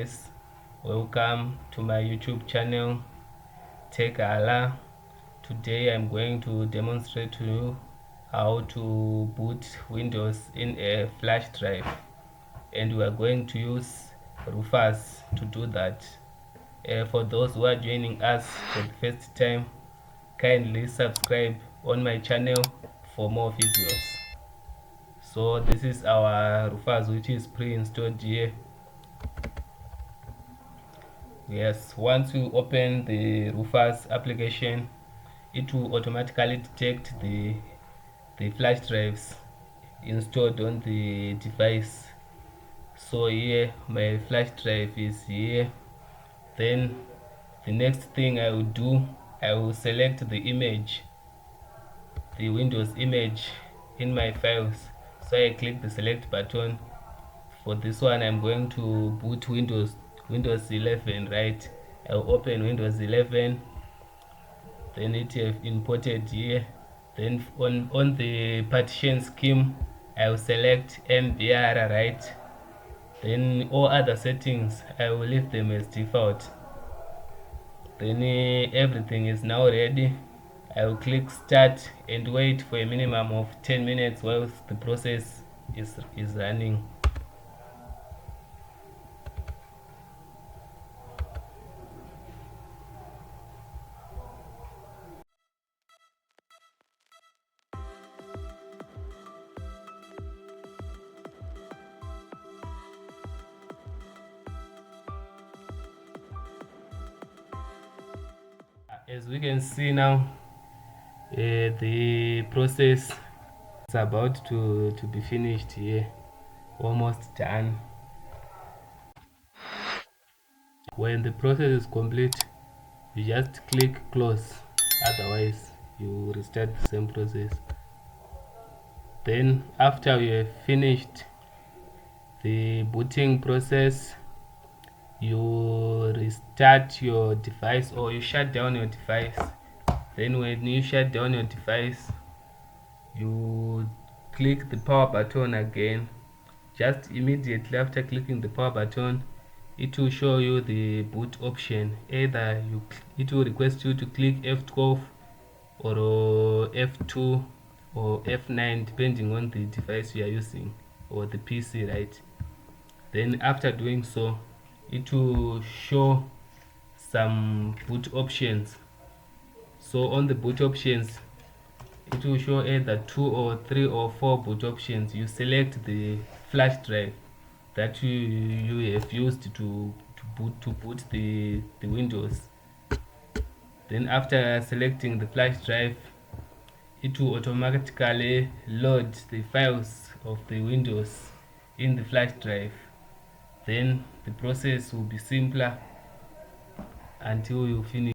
guys, welcome to my YouTube channel Tech Allah. Today I'm going to demonstrate to you how to boot Windows in a flash drive, and we are going to use Rufus to do that. For those who are joining us for the first time, kindly subscribe on my channel for more videos. So this is our Rufus, which is pre-installed here. Yes, once you open the Rufus application, it will automatically detect the flash drives installed on the device. So here my flash drive is here. Then the next thing I will do, I will select the image, the Windows image in my files. So I click the select button. For this one I'm going to boot Windows 11, right? I'll open Windows 11, then it have imported here. Then on the partition scheme I will select MBR, right? Then all other settings I will leave them as default. Then everything is now ready. I will click start and wait for a minimum of 10 minutes whilst the process is running. As we can see now, the process is about to be finished here, almost done. When the process is complete, you just click close, otherwise you restart the same process. Then after you have finished the booting process, you restart your device or you shut down your device. Then when you shut down your device, you click the power button again. Just immediately after clicking the power button, it will show you the boot option. Either it will request you to click F12 or F2 or F9, depending on the device you are using or the PC, right? Then after doing so, it will show some boot options. So on the boot options, it will show either 2 or 3 or 4 boot options. You select the flash drive that you have used to boot the Windows. Then after selecting the flash drive, it will automatically load the files of the Windows in the flash drive. Then the process will be simpler until you finish.